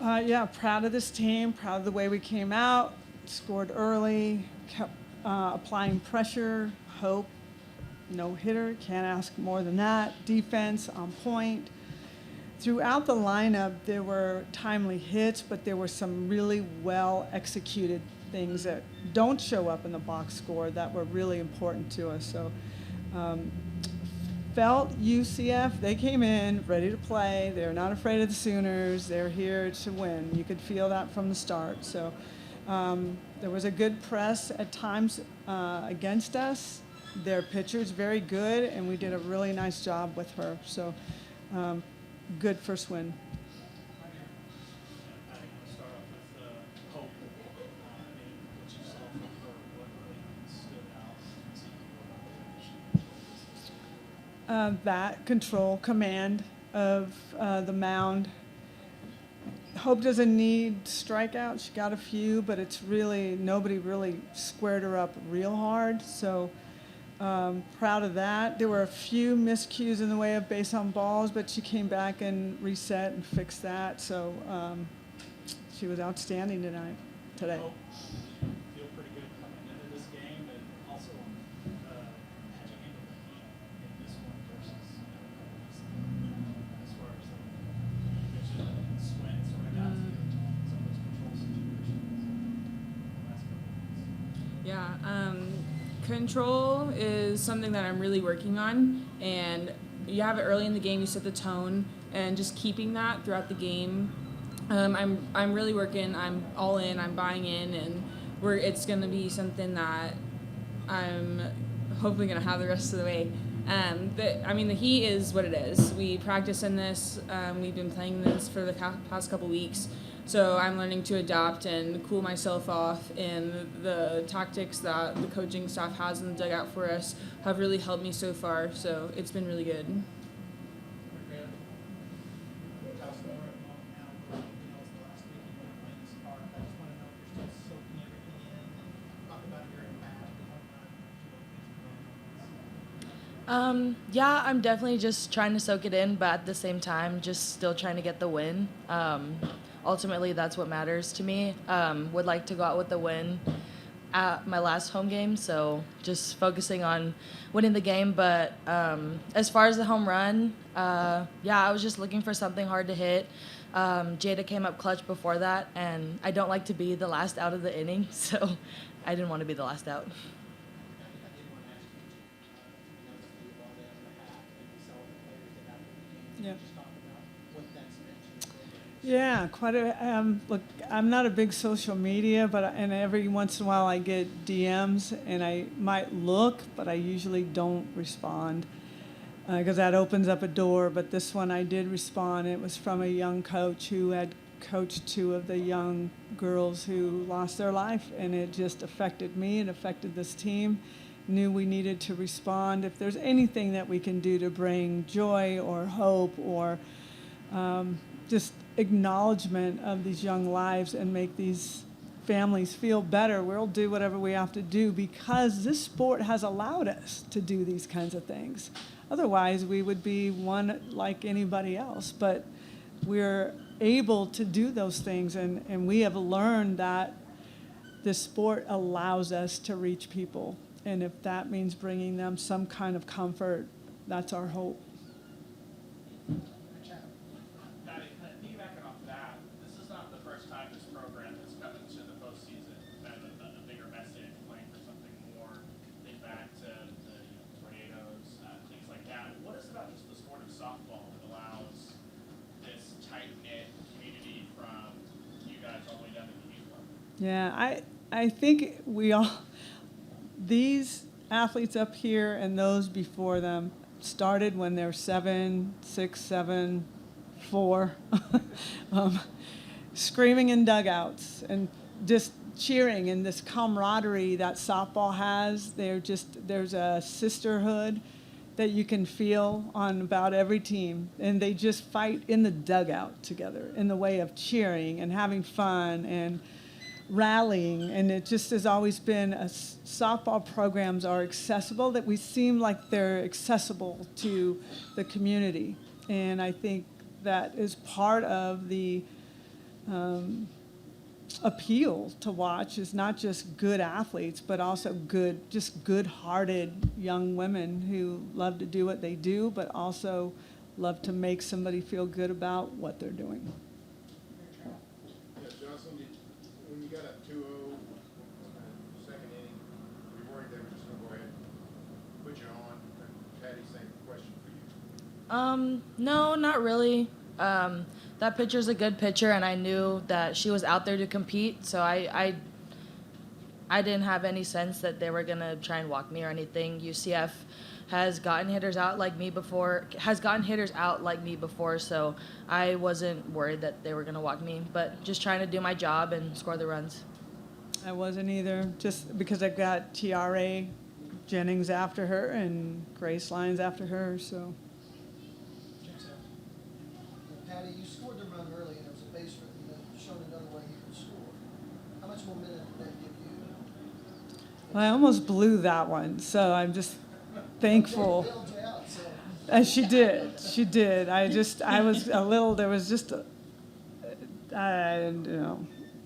Yeah, proud of this team, proud of the way we came out, scored early, kept applying pressure, hope, no hitter, can't ask more than that. Defense on point. Throughout the lineup, there were timely hits, but there were some really well executed things that don't show up in the box score that were really important to us. So um, felt UCF, they came in ready to play. They're not afraid of the Sooners. They're here to win. You could feel that from the start. So there was a good press at times against us. Their pitcher's very good, and we did a really nice job with her. So good first win. I think we'll start off with hope. What you saw from her, what really stood out. That control, command of the mound. Hope doesn't need strikeouts. She got a few, but it's really, nobody really squared her up real hard. So proud of that. There were a few miscues in the way of base on balls, but she came back and reset and fixed that. So she was outstanding today. Feel pretty good coming into this game, and also hedging into the heat in this one versus as far as pitches and swings or got to some of those control situations the last couple of weeks. Yeah, control is something that I'm really working on, and you have it early in the game, you set the tone, and just keeping that throughout the game. I'm really working, I'm all in, I'm buying in, and it's going to be something that I'm hopefully going to have the rest of the way. The heat is what it is. We practice in this, we've been playing this for the past couple weeks. So I'm learning to adapt and cool myself off, and the tactics that the coaching staff has in the dugout for us have really helped me so far. So it's been really good. Yeah, I'm definitely just trying to soak it in, but at the same time, just still trying to get the win. Ultimately, that's what matters to me. Would like to go out with the win at my last home game, so just focusing on winning the game. But as far as the home run, I was just looking for something hard to hit. Jada came up clutch before that, and I don't like to be the last out of the inning, so I didn't want to be the last out. Yeah. Yeah, quite a. Look, I'm not a big social media, and every once in a while I get DMs, and I might look, but I usually don't respond because that opens up a door. But this one I did respond. It was from a young coach who had coached two of the young girls who lost their life, and it just affected me. It affected this team. Knew we needed to respond. If there's anything that we can do to bring joy or hope or just acknowledgement of these young lives and make these families feel better, we'll do whatever we have to do because this sport has allowed us to do these kinds of things. Otherwise, we would be one like anybody else. But we're able to do those things, and we have learned that this sport allows us to reach people. And if that means bringing them some kind of comfort, that's our hope. Piggybacking off that, this is not the first time this program has come into the postseason with a bigger message, playing for something more. Think back to the tornadoes, things like that. What is it about just the sport of softball that allows this tight-knit community from you guys all the way down to the youth level? Yeah, I think these athletes up here and those before them started when they're 7, 6, 7, 4, screaming in dugouts and just cheering, and this camaraderie that softball has. There's a sisterhood that you can feel on about every team, and they just fight in the dugout together in the way of cheering and having fun and rallying. And it just has always been softball programs are accessible, that we seem like they're accessible to the community. And I think that is part of the appeal to watch is not just good athletes, but also just good-hearted young women who love to do what they do, but also love to make somebody feel good about what they're doing. Yeah, Jocelyn, when you got up 2-0, second inning, were you worried they were just going to go ahead and put you on? And Patty, same question for you. No, not really. That pitcher's a good pitcher, and I knew that she was out there to compete, so I didn't have any sense that they were gonna try and walk me or anything. UCF has gotten hitters out like me before, so I wasn't worried that they were gonna walk me, but just trying to do my job and score the runs. I wasn't either, just because I've got TRA Jennings after her and Grace Lyons after her, so. Patty, you scored the run early, and it was a base hit, and then shown another way you could score. How much momentum did that give you? Well, I almost blew that one, so I'm just thankful. They bailed you out, so. She did. I was a little, there was just, I don't know.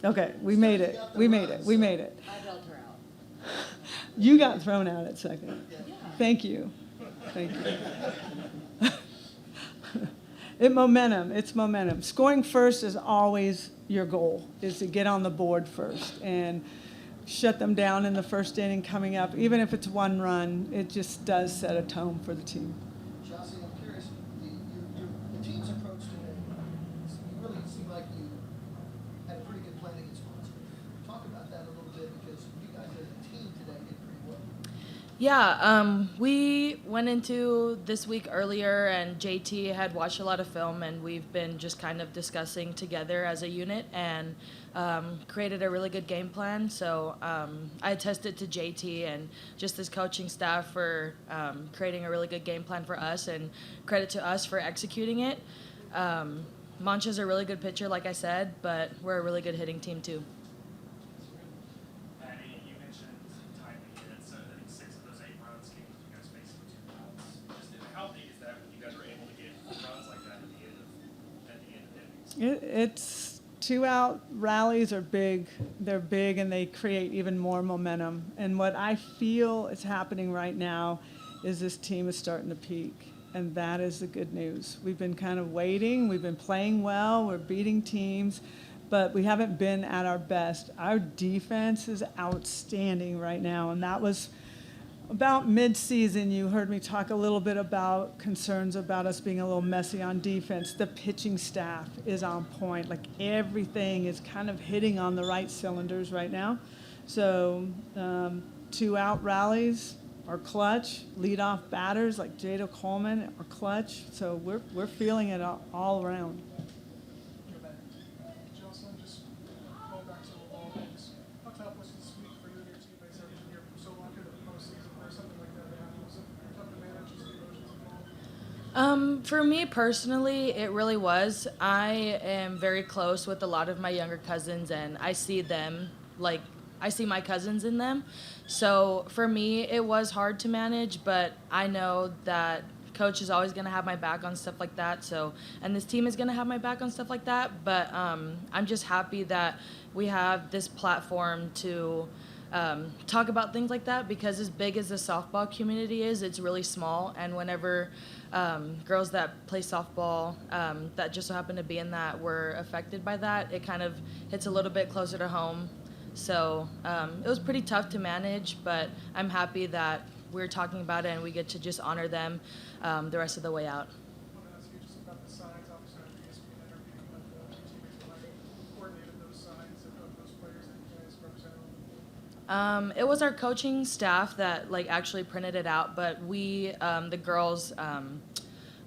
Okay, we made it. I bailed her out. You got thrown out at second. Thank you. It's momentum. Scoring first is always your goal, is to get on the board first and shut them down in the first inning coming up. Even if it's one run, it just does set a tone for the team. Chelsea, I'm curious, the team's approach today, you really seem like you had a pretty good plan against Monster. Talk about that a little bit, because you guys as a team today did pretty well. Yeah, we went into this week earlier, and JT had watched a lot of film, and we've been just kind of discussing together as a unit and created a really good game plan. So I attested to JT and just his coaching staff for creating a really good game plan for us, and credit to us for executing it. Mancha's a really good pitcher, like I said, but we're a really good hitting team too. Patty, you mentioned timing hits. I think 6 of those 8 runs came with you guys facing 2 outs. Just how big is that when you guys were able to get runs like that at the end of innings? It's 2-out rallies are big. They're big, and they create even more momentum. And what I feel is happening right now is this team is starting to peak, and that is the good news. We've been kind of waiting. We've been playing well. We're beating teams, but we haven't been at our best. Our defense is outstanding right now, and that was about mid-season. You heard me talk a little bit about concerns about us being a little messy on defense. The pitching staff is on point. Like, everything is kind of hitting on the right cylinders right now. So 2-out rallies are clutch. Leadoff batters like Jada Coleman are clutch. So we're feeling it all around. Jocelyn, just going back to the ball games. How tough was this week for you and your teammates having been here for so long into the postseason or something like that? Was it tough to manage just the emotions involved? For me personally, it really was. I am very close with a lot of my younger cousins, and I see them like I see my cousins in them. So for me, it was hard to manage, but I know that coach is always going to have my back on stuff like that. So, and this team is going to have my back on stuff like that. But I'm just happy that we have this platform to talk about things like that, because as big as the softball community is, it's really small. And whenever girls that play softball that just so happen to be in that were affected by that, it kind of hits a little bit closer to home. So it was pretty tough to manage, but I'm happy that we're talking about it and we get to just honor them the rest of the way out. I want to ask you just about the signs. Obviously, after the ESPN interview, but the two teammates were like coordinated those signs of those players that you guys represented. It was our coaching staff that actually printed it out, but we, the girls,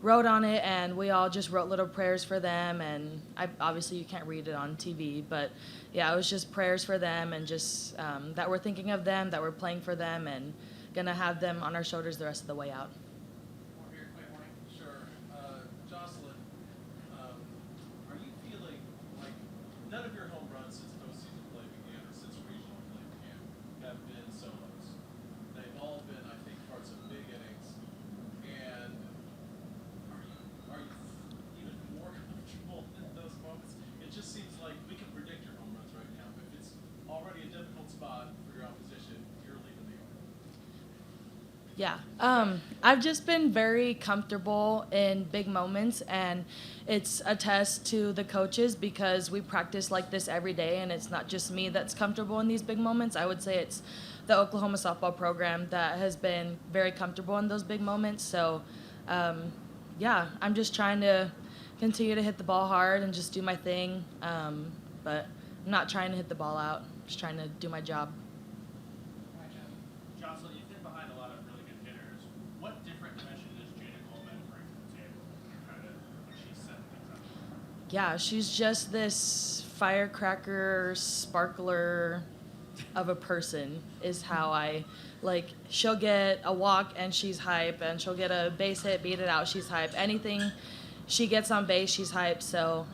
wrote on it, and we all just wrote little prayers for them. And obviously you can't read it on TV, but yeah, it was just prayers for them, and just that we're thinking of them, that we're playing for them, and gonna have them on our shoulders the rest of the way out. One here, Clay Morning. Sure. Jocelyn, are you feeling like none of your home runs since postseason play began, or since regional play began, have been solos? They've all been, I think, parts of big innings. And are you even more comfortable in those moments? It just seems like Yeah. I've just been very comfortable in big moments, and it's a test to the coaches because we practice like this every day, and it's not just me that's comfortable in these big moments. I would say it's the Oklahoma softball program that has been very comfortable in those big moments. So, yeah, I'm just trying to continue to hit the ball hard and just do my thing, but I'm not trying to hit the ball out. Just trying to do my job. Jocelyn, you've hit behind a lot of really good hitters. What different dimension does Jada Coleman bring to the table? Kind of when she's setting things up. Yeah, she's just this firecracker, sparkler of a person is how I like. She'll get a walk and she's hype, and she'll get a base hit, beat it out, she's hype. Anything she gets on base, she's hype. So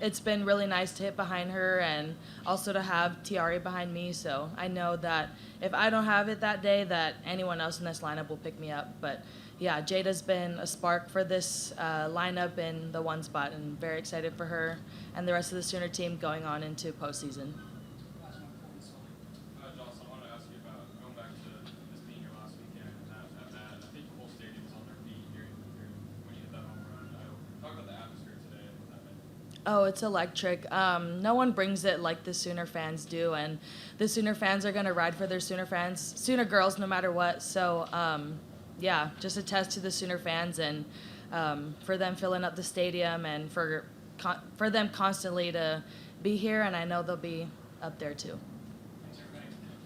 it's been really nice to hit behind her and also to have Tiari behind me. So I know that if I don't have it that day, that anyone else in this lineup will pick me up. But yeah, Jada's been a spark for this lineup in the one spot, and very excited for her and the rest of the Sooner team going on into postseason. Jocelyn, I wanted to ask you about going back to this being your last weekend at Mad. I think the whole stadium was on their feet here when you hit that home run. Talk about the atmosphere today and what that meant. Oh, it's electric. No one brings it like the Sooner fans do, and the Sooner fans are going to ride for their Sooner girls, no matter what. So, yeah, just a test to the Sooner fans, and for them filling up the stadium, and for them constantly to be here, and I know they'll be up there too.